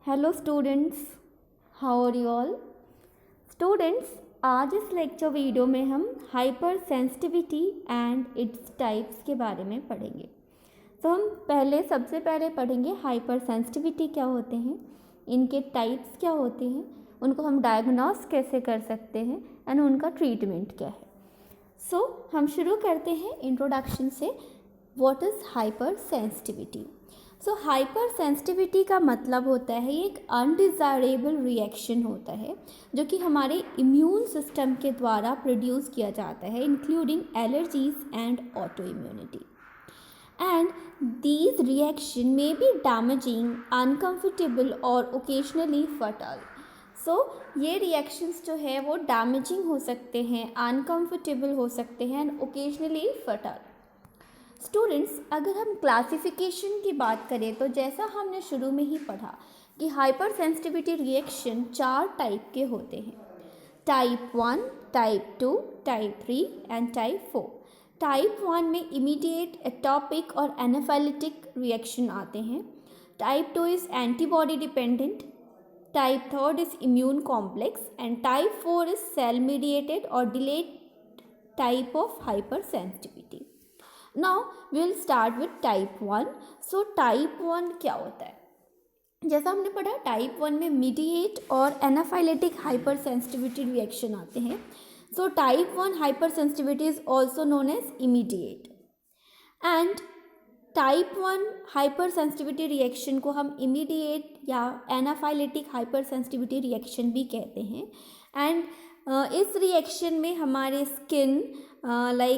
Hello students, how are you all? Students, आज इस lecture video में हम hypersensitivity and its types के बारे में पढ़ेंगे। तो हम सबसे पहले पढ़ेंगे हाइपर सेंसिटिविटी क्या होते हैं, इनके टाइप्स क्या होते हैं, उनको हम डायग्नोस कैसे कर सकते हैं एंड उनका ट्रीटमेंट क्या है। सो हम शुरू करते हैं इंट्रोडक्शन से। What is hyper sensitivity? So hyper sensitivity का मतलब होता है ये एक अनडिज़ायरेबल रिएक्शन होता है जो कि हमारे इम्यून सिस्टम के द्वारा प्रोड्यूस किया जाता है, including allergies and auto immunity. And these reaction में बी डैमेजिंग, अनकम्फर्टेबल और ओकेजनली फटल। सो ये रिएक्शंस जो है वो डैमेजिंग हो सकते हैं, अनकम्फर्टेबल हो सकते हैं एंड ओकेजनली फटल। स्टूडेंट्स, अगर हम क्लासिफिकेशन की बात करें तो जैसा हमने शुरू में ही पढ़ा कि हाइपर सेंसिटिविटी रिएक्शन 4 टाइप के होते हैं, type 1, type 2, type 3 and type 4। Type 1 में इमीडिएट एटॉपिक और एनाफाइलेटिक रिएक्शन आते हैं। Type 2 is antibody dependent, type 3 is immune complex and type 4 is cell mediated और delayed type of hypersensitivity. Now we will start with type 1। So type 1 क्या होता है? जैसा हमने पढ़ा, टाइप 1 में मीडिएट और एनाफाइलेटिक हाइपर सेंसिटिविटी रिएक्शन आते हैं। So type 1 hypersensitivity is also known as immediate. And type 1 hypersensitivity reaction को हम इमीडिएट या एनाफाइलेटिक हाइपर सेंसिटिविटी रिएक्शन भी कहते हैं। एंड इस रिएक्शन में हमारे स्किन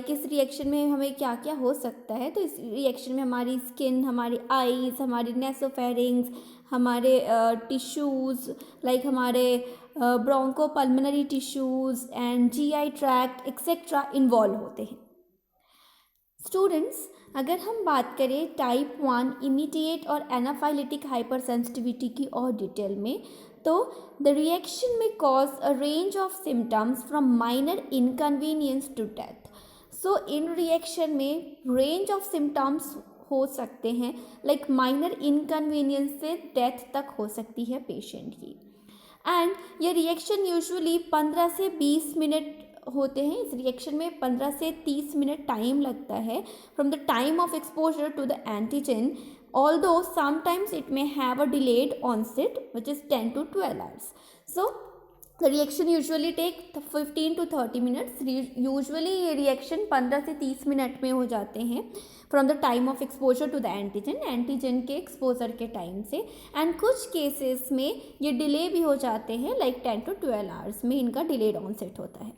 इस रिएक्शन में हमें क्या क्या हो सकता है, तो इस रिएक्शन में हमारी स्किन, हमारी आईज, हमारी नेसोफेरिंग्स, हमारे टिश्यूज़ हमारे bronchopulmonary tissues and GI tract etcetera involve होते हैं। स्टूडेंट्स, अगर हम बात करें टाइप 1 इमीडिएट और एनाफाइलेटिक हाइपर सेंसिटिविटी की और डिटेल में, तो द रिएक्शन में cause a range of symptoms from minor inconvenience to death. So इन रिएक्शन में रेंज ऑफ सिम्टम्स हो सकते हैं, माइनर इनकन्वीनियंस से डेथ तक हो सकती है पेशेंट की। एंड ये रिएक्शन यूजुअली 15 से 20 मिनट होते हैं। इस रिएक्शन में 15 से 30 मिनट टाइम लगता है from the time of exposure to the antigen, although sometimes it may have a delayed onset which is 10 to 12 hours. So the reaction usually take 15 to 30 minutes. Usually ये reaction 15 से 30 minute में हो जाते हैं from the time of exposure to the antigen के exposure के time से। And कुछ केसेस में ये डिले भी हो जाते हैं, 10 to 12 आवर्स में इनका डिलेड ऑनसेट होता है।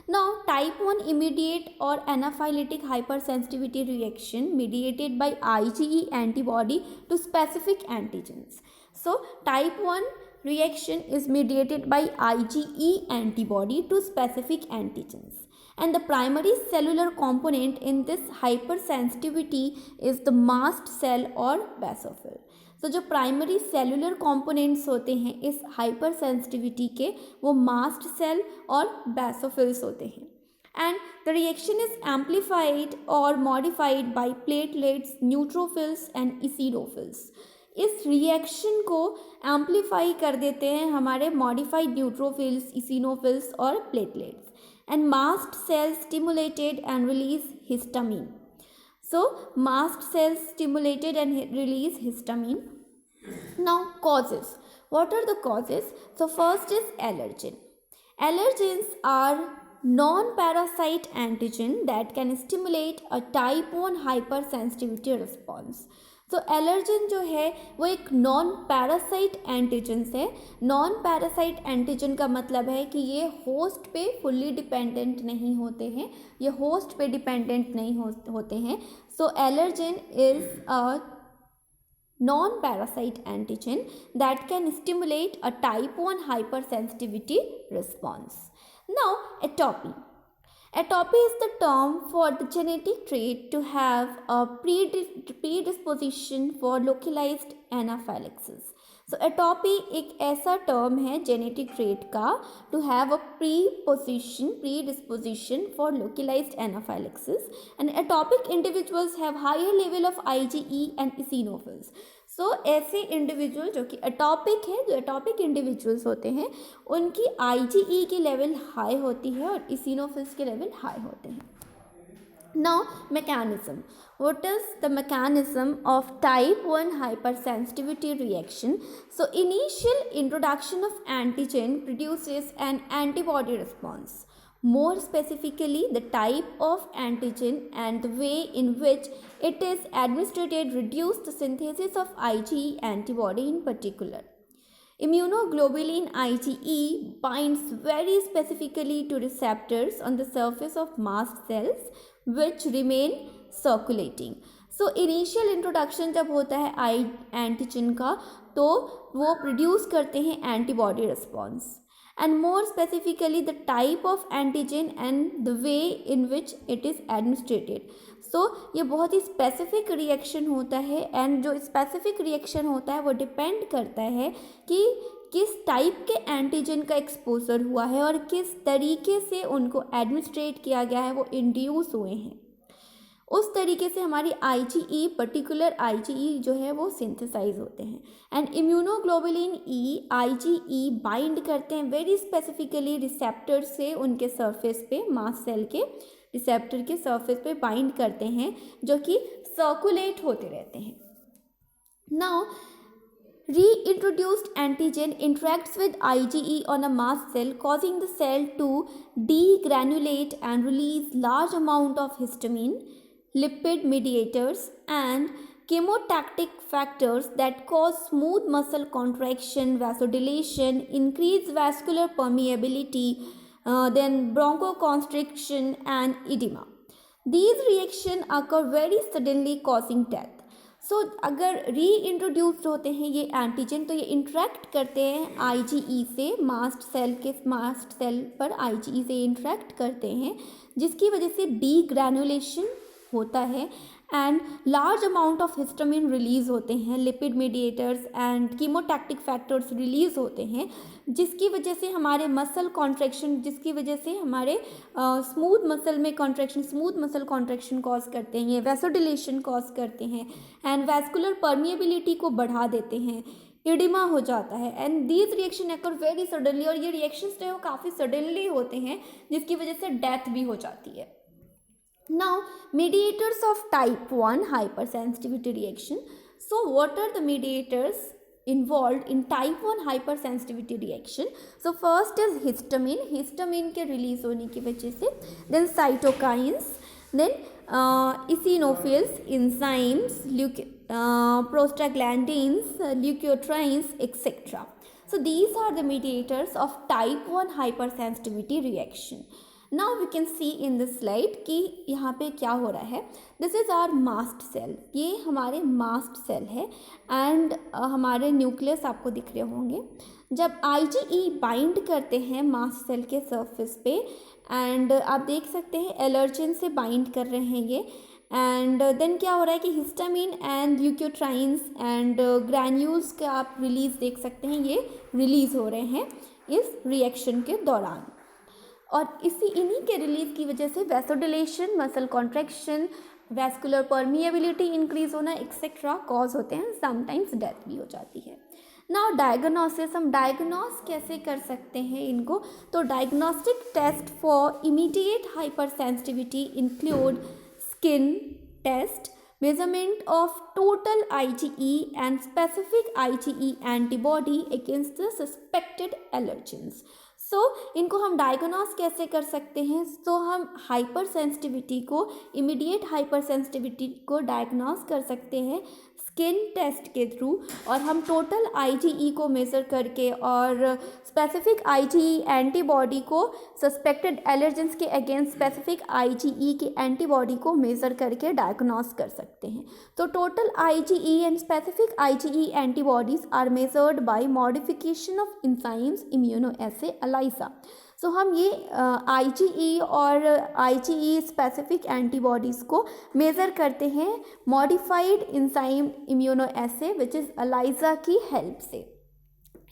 Now, type 1 immediate or anaphylactic hypersensitivity reaction mediated by IgE antibody to specific antigens. So, type 1 reaction is mediated by IgE antibody to specific antigens. And the primary cellular component in this hypersensitivity is the mast cell or basophil. तो जो primary cellular components होते हैं इस hyper sensitivity के, वो mast cell और basophils होते हैं। And the reaction is amplified और modified by platelets, neutrophils and eosinophils. इस रिएक्शन को एम्पलीफाई कर देते हैं हमारे मॉडिफाइड न्यूट्रोफिल्स, इसिनोफिल्स और platelets. And mast cells stimulated and release histamine. So, mast cells stimulated and release histamine. Now, causes. What are the causes? So, first is allergen. Allergens are non-parasite antigen that can stimulate a type 1 hypersensitivity response. तो allergen जो है वो एक non parasite antigen है। Non parasite antigen का मतलब है कि ये होस्ट पे फुल्ली डिपेंडेंट नहीं होते हैं, ये होस्ट पे डिपेंडेंट नहीं होते हैं। So allergen is a non-parasite antigen that can stimulate a type 1 hypersensitivity response. Now, atopy. Atopy is the term for the genetic trait to have a predisposition for localized anaphylaxis. So, atopy एक ऐसा term है genetic trait का to have a predisposition for localized anaphylaxis, and atopic individuals have higher level of IgE and eosinophils. ऐसे individual जो कि atopic है, जो atopic individuals होते हैं, उनकी IgE की लेवल हाई होती है और इसिनोफिल्स के लेवल हाई होते हैं. Now, mechanism. What is the mechanism of type 1 hypersensitivity reaction? So, initial introduction of antigen produces an antibody response. More specifically, the type of antigen and the way in which it is administered reduce the synthesis of IgE antibody in particular. Immunoglobulin IgE binds very specifically to receptors on the surface of mast cells which remain circulating. So initial introduction जब होता है आई antigen का, तो वो produce करते हैं antibody response. And more specifically the type of antigen and the way in which it is administered. So ये बहुत ही स्पेसिफिक रिएक्शन होता है, एंड जो स्पेसिफिक रिएक्शन होता है वो डिपेंड करता है कि किस टाइप के एंटीजन का एक्सपोजर हुआ है और किस तरीके से उनको एडमिनिस्ट्रेट किया गया है, वो इंड्यूस हुए हैं. उस तरीके से हमारी IgE, पर्टिकुलर IgE जो है वो सिंथेसाइज होते हैं. And immunoglobulin E IgE bind करते हैं वेरी स्पेसिफिकली रिसेप्टर से, उनके सरफेस पे, मास्ट सेल के रिसेप्टर के सरफेस पे बाइंड करते हैं, जो कि सर्कुलेट होते रहते हैं. Now reintroduced antigen interacts with IgE on a mast cell, causing the cell to degranulate and release large amount of histamine, lipid mediators and chemotactic factors that cause smooth muscle contraction, vasodilation, increased vascular permeability, then bronchoconstriction and edema. These reactions occur very suddenly, causing death. अगर रीइंट्रोड्यूस्ड होते हैं ये antigen, तो ये interact करते हैं IgE से, mast cell पर IgE से इंटरेक्ट करते हैं, जिसकी वजह से डीग्रैनुलेशन होता है and large amount of histamine release होते हैं, lipid mediators and chemotactic factors release होते हैं, जिसकी वजह से हमारे मसल कॉन्ट्रैक्शन, जिसकी वजह से हमारे स्मूथ मसल कॉन्ट्रैक्शन कॉज करते हैं, वैसोडिलेशन कॉज करते हैं एंड वैस्कुलर परमिएबिलिटी को बढ़ा देते हैं, इडिमा हो जाता है. And these reaction occur very suddenly, और ये रिएक्शंस जो है वो काफ़ी सडनली होते हैं, जिसकी वजह से डेथ भी हो जाती है. Now, mediators of type 1 hypersensitivity reaction. So, what are the mediators involved in type 1 hypersensitivity reaction? So, first is histamine के release होने की वजह से, then cytokines, then eosinophils, enzymes, prostaglandins, leukotrienes, etc. So, these are the mediators of type 1 hypersensitivity reaction. Now we can see in this slide कि यहाँ पे क्या हो रहा है. This is our mast cell, ये हमारे मास्ट सेल है एंड हमारे न्यूक्लियस आपको दिख रहे होंगे. जब IgE बाइंड करते हैं मास्ट सेल के सरफेस पे, एंड आप देख सकते हैं एलर्जिन से बाइंड कर रहे हैं ये, एंड देन क्या हो रहा है कि histamine and leukotrienes and granules का आप रिलीज़ देख सकते हैं, ये रिलीज़ हो रहे हैं इस रिएक्शन के दौरान. और इन्हीं के रिलीज की वजह से vasodilation, muscle contraction, vascular permeability increase होना एक्सेट्रा कॉज होते हैं. समटाइम्स डेथ भी हो जाती है. नाउ डायग्नोसिस, हम डायग्नोस कैसे कर सकते हैं इनको? तो diagnostic test for immediate hypersensitivity include skin test, measurement of total IgE and specific IgE antibody against the suspected allergens. इनको हम डायग्नोस कैसे कर सकते हैं? हम हाइपर सेंसिटिविटी को, इमीडिएट हाइपर सेंसिटिविटी को डायग्नोस कर सकते हैं स्किन टेस्ट के थ्रू, और हम टोटल IgE को मेज़र करके और स्पेसिफिक IgE एंटीबॉडी को सस्पेक्टेड एलर्जेंस के अगेंस्ट स्पेसिफिक IgE की एंटीबॉडी को मेज़र करके डायग्नोस कर सकते हैं. तो total IgE and specific IgE antibodies are measured by modification of enzymes immunoassay ELISA. हम ये IgE और IgE स्पेसिफिक एंटीबॉडीज़ को मेज़र करते हैं modified enzyme immunoassay which is ELISA की हेल्प से.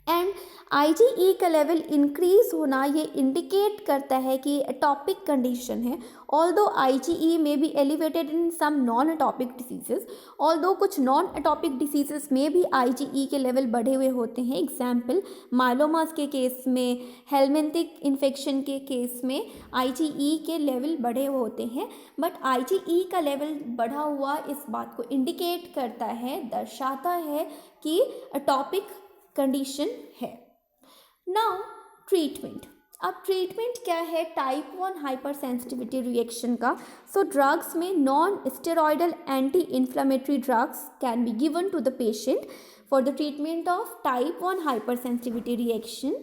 एंड IgE का लेवल इंक्रीज होना ये इंडिकेट करता है कि एटॉपिक कंडीशन है. Although IgE may be elevated in some non atopic diseases, although कुछ नॉन एटॉपिक डिसीजेस में भी IgE के लेवल बढ़े हुए होते हैं. एग्जाम्पल माइलोमास के केस में, हेलमिंथिक इन्फेक्शन के केस में IgE के लेवल बढ़े हुए होते हैं. बट IgE का लेवल बढ़ा हुआ इस बात को इंडिकेट करता है, दर्शाता है कि एटॉपिक कंडीशन है. Now treatment. अब ट्रीटमेंट क्या है टाइप 1 हाइपर सेंसिटिविटी रिएक्शन का. सो ड्रग्स में non steroidal anti inflammatory drugs can be given to the patient for the treatment of type 1 hypersensitivity reaction.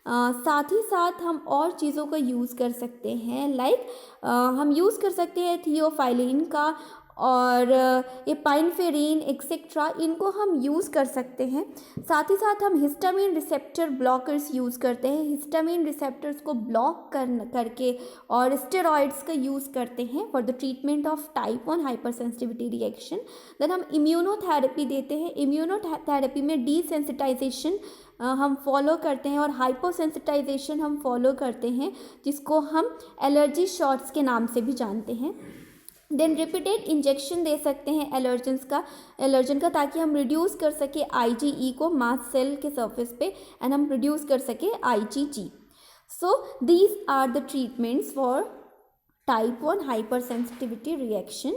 साथ ही साथ हम और चीज़ों का यूज़ कर सकते हैं, लाइक हम यूज़ कर सकते हैं थियोफाइलिन का और एपाइनफेरिन एक्सेट्रा, इनको हम यूज़ कर सकते हैं. साथ ही साथ हम हिस्टामिन रिसेप्टर ब्लॉकर्स यूज़ करते हैं, हिस्टामिन रिसेप्टर्स को ब्लॉक करके और स्टेरॉइड्स का यूज़ करते हैं for the treatment of type 1 hypersensitivity reaction. Then हम इम्यूनोथेरेपी देते हैं. इम्यूनोथेरेपी में डीसेंसिटाइजेशन हम फॉलो करते हैं और हाइपोसेंसिटाइजेशन हम फॉलो करते हैं, जिसको हम एलर्जी शॉट्स के नाम से भी जानते हैं. देन रिपीटेड इंजेक्शन दे सकते हैं एलर्जन का ताकि हम रिड्यूस कर सके IgE को मास्ट सेल के सरफेस पे एंड हम रिड्यूस कर सके IgG. So these are the treatments for type 1 hypersensitivity reaction.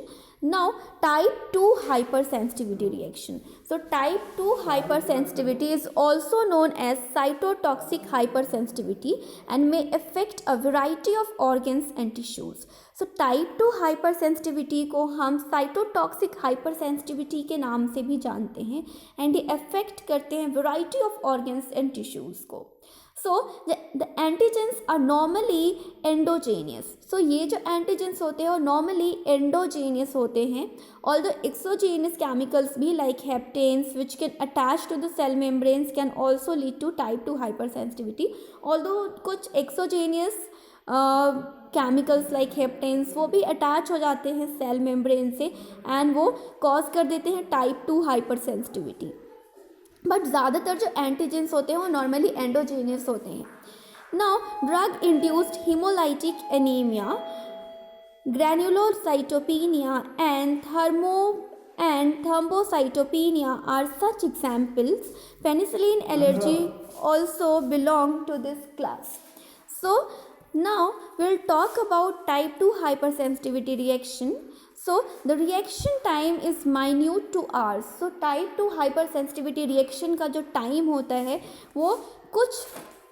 Now type 2 hypersensitivity reaction. So type 2 hypersensitivity is also known as cytotoxic hypersensitivity and may affect a variety of organs and tissues. So type 2 hypersensitivity को हम cytotoxic hypersensitivity के नाम से भी जानते हैं and ये affect करते हैं variety of organs and tissues को. So the antigens are normally endogenous. So ये जो antigens होते हैं वो normally endogenous होते हैं. Although exogenous chemicals भी like heptanes which can attach to the cell membranes can also lead to type 2 hypersensitivity. Although कुछ exogenous केमिकल्स लाइक हेप्टेन्स वो भी अटैच हो जाते हैं सेल मेम्ब्रेन से एंड वो कॉज कर देते हैं टाइप 2 हाइपर सेंसिटिविटी. बट ज़्यादातर जो एंटीजेंस होते हैं वो नॉर्मली एंडोजेनियस होते हैं. Now drug induced haemolytic anaemia, granulocytopenia and thrombocytopenia are such examples. Penicillin allergy also belong to this class. So now we'll talk about type 2 hypersensitivity reaction. So the reaction time is minute to hours. So type 2 hypersensitivity reaction का जो time होता है वो कुछ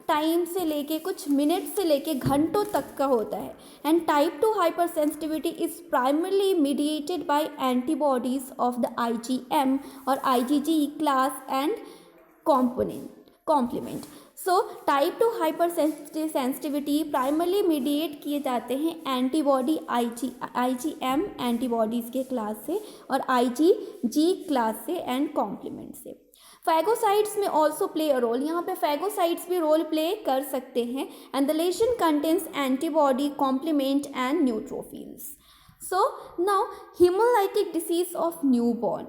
time से लेके कुछ minute से लेके घंटों तक का होता है. And type 2 hypersensitivity is primarily mediated by antibodies of the IgM और IgG class and complement. So type 2 hypersensitivity primarily mediate किए जाते हैं एंटीबॉडी IgM एंटीबॉडीज़ के क्लास से और IgG क्लास से एंड कॉम्प्लीमेंट से. फैगोसाइट्स में ऑल्सो प्ले अ रोल. यहाँ पे फैगोसाइट्स भी रोल प्ले कर सकते हैं. And the lesion contains antibody complement and neutrophils. So now haemolytic disease of newborn.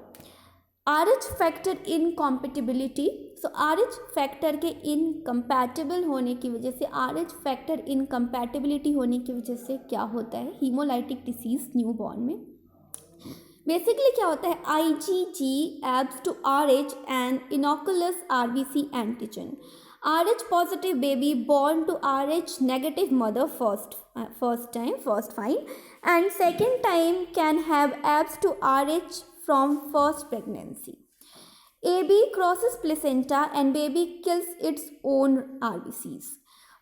RH factor incompatibility. So RH factor के इनकम्पैटिबल होने की वजह से, RH फैक्टर इनकम्पैटिबिलिटी होने की वजह से क्या होता है हीमोलाइटिक डिसीज न्यूबॉर्न में. बेसिकली क्या होता है IgG adds to RH and inoculous RBC antigen. RH positive baby born to RH negative mother first fine, and second time can have adds to RH from first pregnancy. AB crosses placenta and baby kills its own RBCs.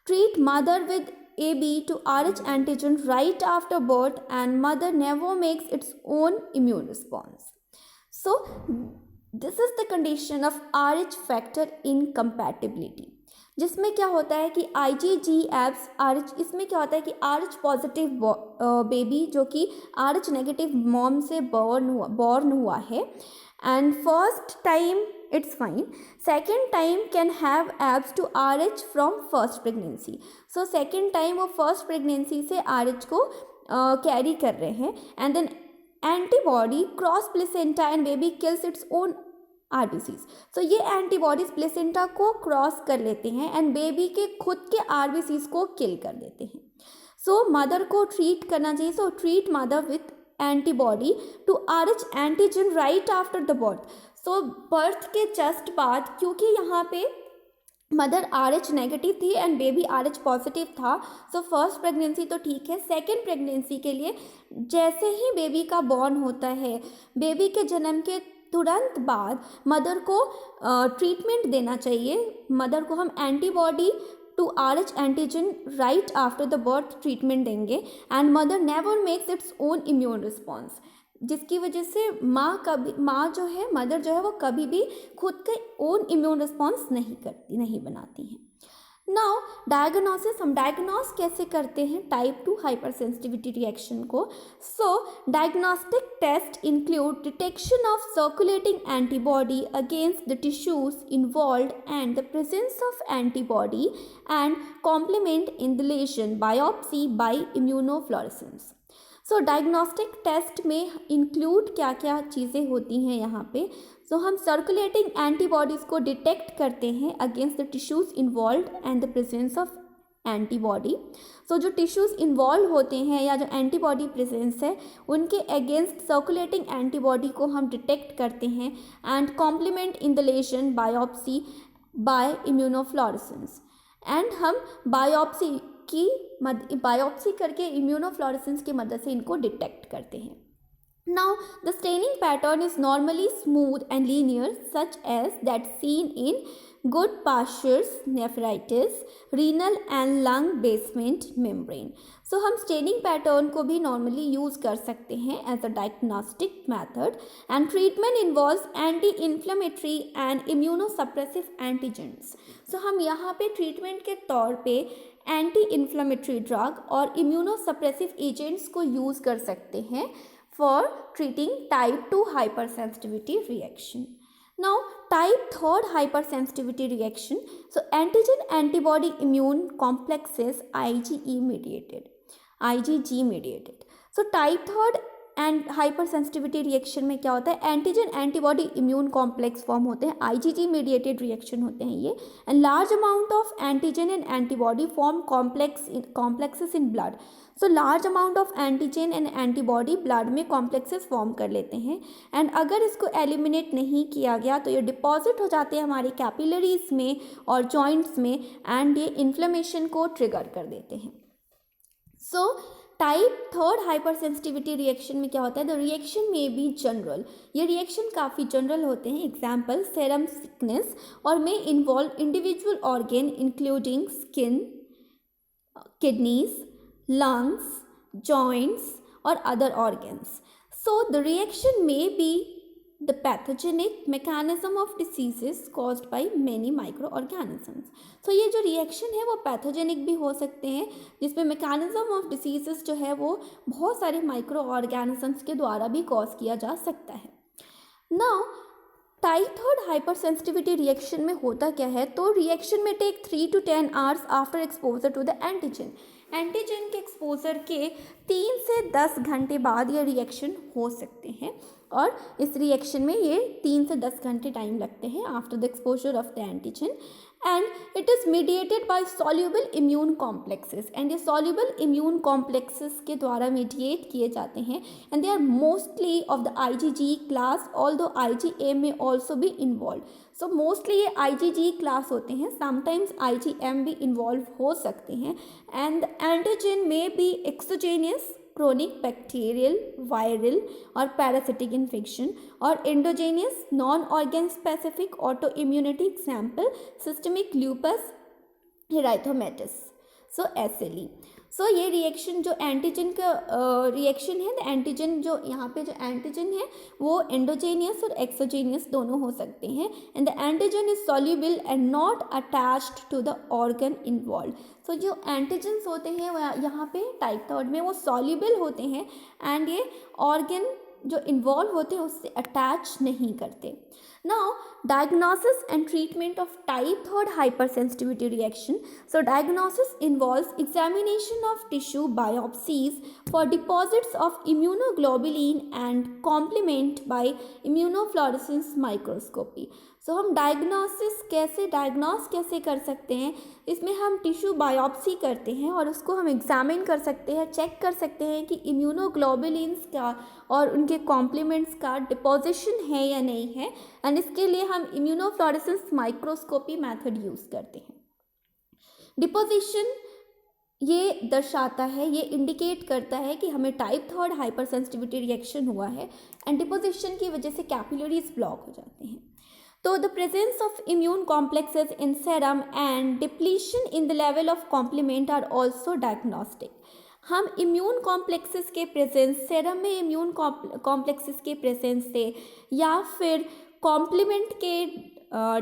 Treat mother with AB to RH antigen right after birth and mother never makes its own immune response. So this is the condition of RH factor incompatibility, जिसमें क्या होता है कि IgG abs RH, इसमें क्या होता है कि RH पॉजिटिव बेबी जो कि RH नेगेटिव मॉम से बॉर्न हुआ है and first time it's fine, second time can have abs to RH from first pregnancy. So second time वो first pregnancy से RH को कैरी कर रहे हैं and then antibody cross placenta and baby kills its own RBCs. सो ये antibodies placenta को cross कर लेते हैं एंड बेबी के खुद के RBCs को किल कर देते हैं. सो मदर को ट्रीट करना चाहिए. So treat mother with antibody to RH antigen right after the birth. So birth के जस्ट बाद, क्योंकि यहाँ पे मदर RH नेगेटिव थी एंड बेबी RH पॉजिटिव था, सो फर्स्ट प्रेगनेंसी तो ठीक है. सेकेंड प्रेगनेंसी के लिए जैसे ही बेबी का बॉर्न होता है, बेबी के जन्म के तुरंत बाद मदर को ट्रीटमेंट देना चाहिए. मदर को हम antibody to RH antigen right after the birth treatment देंगे and mother never makes its own immune response, जिसकी वजह से मदर जो है वो कभी भी खुद के ओन इम्यून रिस्पॉन्स नहीं बनाती हैं. नाउ डायग्नोसिस, हम डायग्नोस कैसे करते हैं टाइप 2 हाइपर सेंसिटिविटी रिएक्शन को. So diagnostic test include detection of circulating antibody against the tissues involved and the presence of antibody and complement in the lesion, biopsy by immunofluorescence. So diagnostic test में include क्या क्या चीज़ें होती हैं यहाँ पे. सो हम सर्कुलेटिंग एंटीबॉडीज़ को डिटेक्ट करते हैं against the tissues involved and the presence of antibody. So जो टिश्यूज़ इन्वॉल्व होते हैं या जो एंटीबॉडी प्रेजेंस है उनके अगेंस्ट सर्कुलेटिंग एंटीबॉडी को हम डिटेक्ट करते हैं and complement in the lesion, biopsy by immunofluorescence. And हम बायोप्सी करके इम्यूनोफ्लोरेसेंस की मदद से इनको डिटेक्ट करते हैं. Now, the staining pattern is normally smooth and linear, such as that seen in good pastures, nephritis, renal and lung basement membrane. So, हम staining pattern को भी normally use कर सकते हैं as a diagnostic method, and treatment involves anti-inflammatory and immunosuppressive antigens. So, हम यहाँ पे treatment के तौर पे एंटी ड्रग और इम्यूनोसप्रेसिव एजेंट्स को यूज़ कर सकते हैं for treating type 2 hypersensitivity reaction. Now, type 3 hypersensitivity reaction. So, antigen antibody immune complexes IgE mediated, IgG mediated. So, type 3 and hyper sensitivity reaction में क्या होता है, antigen antibody immune complex form होते हैं, IgG मीडिएटेड रिएक्शन होते हैं ये. And large amount of antigen and antibody form complexes in blood. So large amount of antigen and antibody blood में कॉम्प्लेक्सेस फॉर्म कर लेते हैं एंड अगर इसको एलिमिनेट नहीं किया गया तो ये डिपॉजिट हो जाते हैं हमारे कैपिलरीज में और जॉइंट्स में एंड ये इन्फ्लेमेशन को ट्रिगर कर देते हैं. So type 3 hypersensitivity reaction में क्या होता है, द रिएक्शन में बी जनरल. ये रिएक्शन काफ़ी जनरल होते हैं. एग्जाम्पल सेरम सिकनेस और में involve individual organ including skin, kidneys, lungs, joints or other organs. So the reaction may be the pathogenic mechanism of diseases caused by many microorganisms. So ये जो reaction है वो pathogenic भी हो सकते हैं जिसमें mechanism of diseases जो है वो बहुत सारे microorganisms के द्वारा भी cause किया जा सकता है. Now type 3 hypersensitivity reaction में होता क्या है, तो रिएक्शन में take 3 to 10 hours after exposure to the antigen. Antigen के एक्सपोजर के 3 से 10 घंटे बाद ये रिएक्शन हो सकते हैं और इस रिएक्शन में ये 3 से 10 घंटे टाइम लगते हैं after the exposure of the antigen and it is mediated by soluble immune complexes. And ये सॉल्युबल इम्यून कॉम्प्लेक्सेस के द्वारा मीडिएट किए जाते हैं and they are mostly of the IgG class, although IgM में ऑल्सो भी इन्वॉल्व. सो मोस्टली ये IgG class होते हैं, समटाइम्स IgM भी इन्वॉल्व हो सकते हैं एंड एंटीजन में भी एक्सोजेनियस, क्रोनिक बैक्टीरियल, वायरल और पैरासिटिक इन्फेक्शन और endogenous non organ specific autoimmunity, example systemic lupus erythematosus. So SLE. So ये रिएक्शन जो एंटीजन का रिएक्शन है, द एंटीजन जो यहाँ पे जो एंटीजन है वो एंडोजेनियस और एक्सोजेनियस दोनों हो सकते हैं and the antigen is soluble and not attached to the organ involve. So जो एंटीजन्स होते हैं वो यहाँ पे टाइप 3 में वो सॉल्युबल होते हैं एंड ये ऑर्गन जो इन्वॉल्व होते हैं उससे अटैच नहीं करते. Now, diagnosis and treatment of type 3 hypersensitivity reaction. So, diagnosis involves examination of tissue biopsies for deposits of immunoglobulin and complement by immunofluorescence microscopy. So, हम डायग्नोस कैसे कर सकते हैं. इसमें हम टिश्यू बायोप्सी करते हैं और उसको हम एग्जामिन कर सकते हैं, चेक कर सकते हैं कि इम्यूनोग्लोबुलिन्स का और उनके कॉम्प्लीमेंट्स का डिपोजिशन है या नहीं है. एंड इसके लिए हम इम्यूनोफ्लोरेसेंस माइक्रोस्कोपी मेथड यूज़ करते हैं. डिपोजिशन ये दर्शाता है, ये इंडिकेट करता है कि हमें टाइप 3 हाइपर सेंसिटिविटी रिएक्शन हुआ है एंड डिपोजिशन की वजह से कैपिलरीज ब्लॉक हो जाते हैं. तो the presence of immune complexes in serum and depletion in the level of complement are also diagnostic. हम इम्यून कॉम्प्लेक्सेस के प्रेजेंस, सेरम में इम्यून कॉम्प्लेक्सेस के प्रेजेंस से या फिर कॉम्प्लीमेंट के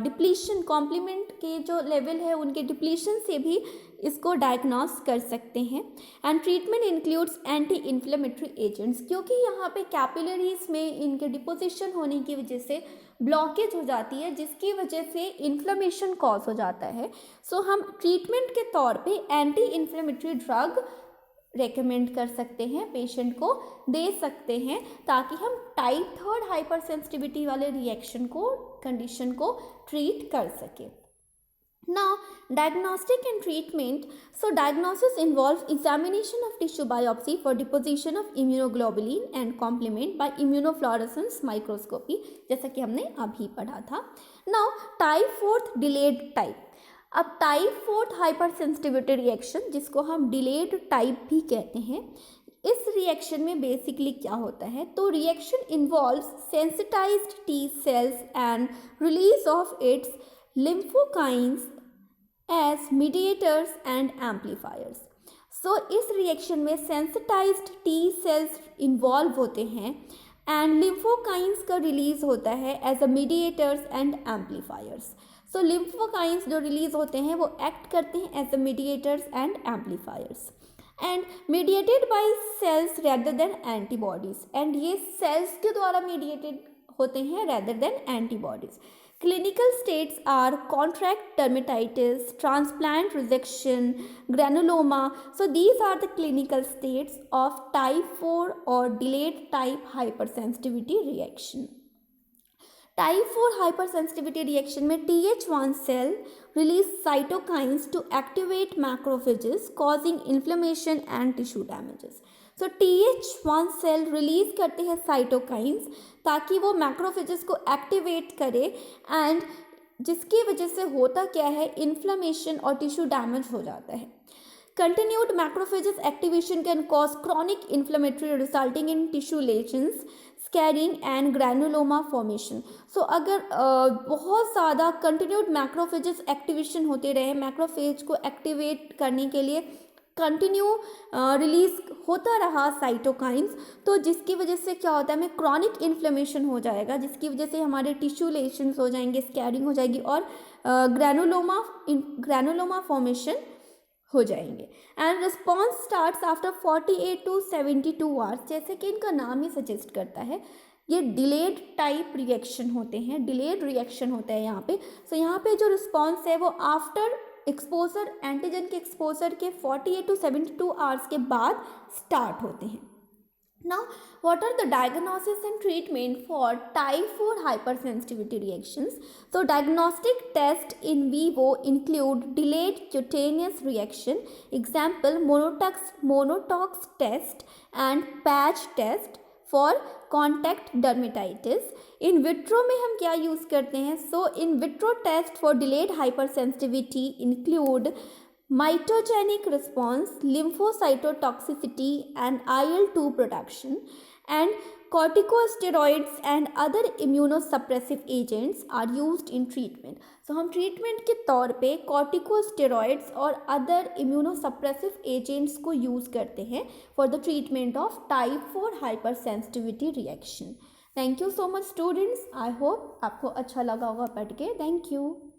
डिप्लीशन, कॉम्प्लीमेंट के जो लेवल है उनके डिप्लीशन से भी इसको डायग्नोस कर सकते हैं. And treatment includes anti inflammatory agents, क्योंकि यहाँ पे कैपिलरीज में इनके डिपोजिशन होने की वजह से ब्लॉकेज हो जाती है जिसकी वजह से इन्फ्लेमेशन कॉज हो जाता है. सो हम ट्रीटमेंट के तौर पे एंटी इन्फ्लेमेटरी ड्रग रेकमेंड कर सकते हैं, पेशेंट को दे सकते हैं ताकि हम टाइप 3 हाइपर सेंसिटिविटी वाले रिएक्शन को, कंडीशन को ट्रीट कर सकें. Now, diagnostic and treatment. So, diagnosis involves examination of tissue biopsy for deposition of immunoglobulin and complement by immunofluorescence microscopy, जैसा कि हमने अभी पढ़ा था. Now, type 4 delayed type. अब टाइप 4 हाइपर सेंसिटिविटी रिएक्शन, जिसको हम डिलेड टाइप भी कहते हैं, इस रिएक्शन में बेसिकली क्या होता है. तो reaction involves sensitised T cells and release of its lymphokines as mediators and amplifiers. So इस रिएक्शन में सेंसिटाइज्ड टी सेल्स इन्वॉल्व होते हैं एंड लिम्फोकाइंस का रिलीज होता है as a mediators and amplifiers. So lymphokines जो रिलीज होते हैं वो एक्ट करते हैं as a mediators and amplifiers and mediated by cells rather than antibodies. And ये सेल्स के द्वारा मीडिएटेड होते हैं rather than antibodies. Clinical states are contract dermatitis, transplant rejection, granuloma. So these are the clinical states of type 4 or delayed type hypersensitivity reaction. Type 4 hypersensitivity reaction में TH1 cell release cytokines to activate macrophages causing inflammation and tissue damages. So TH1 cell release करते हैं cytokines ताकि वो macrophages को activate करे and जिसकी वजह से होता क्या है, इन्फ्लेमेशन और टिश्यू डैमेज हो जाता है. Continued macrophages activation can cause chronic inflammatory resulting in tissue lesions, scarring and granuloma formation. So अगर बहुत ज़्यादा continued macrophages activation होते रहे, मैक्रोफेज को एक्टिवेट करने के लिए कंटिन्यू रिलीज होता रहा साइटोकाइंस, तो जिसकी वजह से क्या होता है, हमें क्रॉनिक इन्फ्लेमेशन हो जाएगा जिसकी वजह से हमारे टिश्यू लेशंस हो जाएंगे, स्कैरिंग हो जाएगी और ग्रैनुलोमा फॉर्मेशन हो जाएंगे. And response starts after 48 to 72 hours. जैसे कि इनका नाम ही सजेस्ट करता है, ये डिलेड टाइप रिएक्शन होते हैं, डिलेड रिएक्शन होता है यहाँ पे. सो यहाँ पे जो रिस्पॉन्स है वो आफ्टर एक्सपोजर, एंटीजन के एक्सपोजर के 48 to 72 आवर्स के बाद स्टार्ट होते हैं. Now, what are the diagnosis and treatment for type 4 hypersensitivity reactions? So, diagnostic tests in vivo include delayed cutaneous reaction, example monotox test and patch test for contact dermatitis. In vitro में हम क्या use करते हैं? So, in vitro test for delayed hypersensitivity include mitogenic response, lymphocytotoxicity and IL-2 production, and corticosteroids and other immunosuppressive agents are used in treatment. So हम treatment के तौर पे corticosteroids और other immunosuppressive agents को use करते हैं for the treatment of type 4 hypersensitivity reaction. Thank you so much students. I hope आपको अच्छा लगा होगा पढ़ के. Thank you.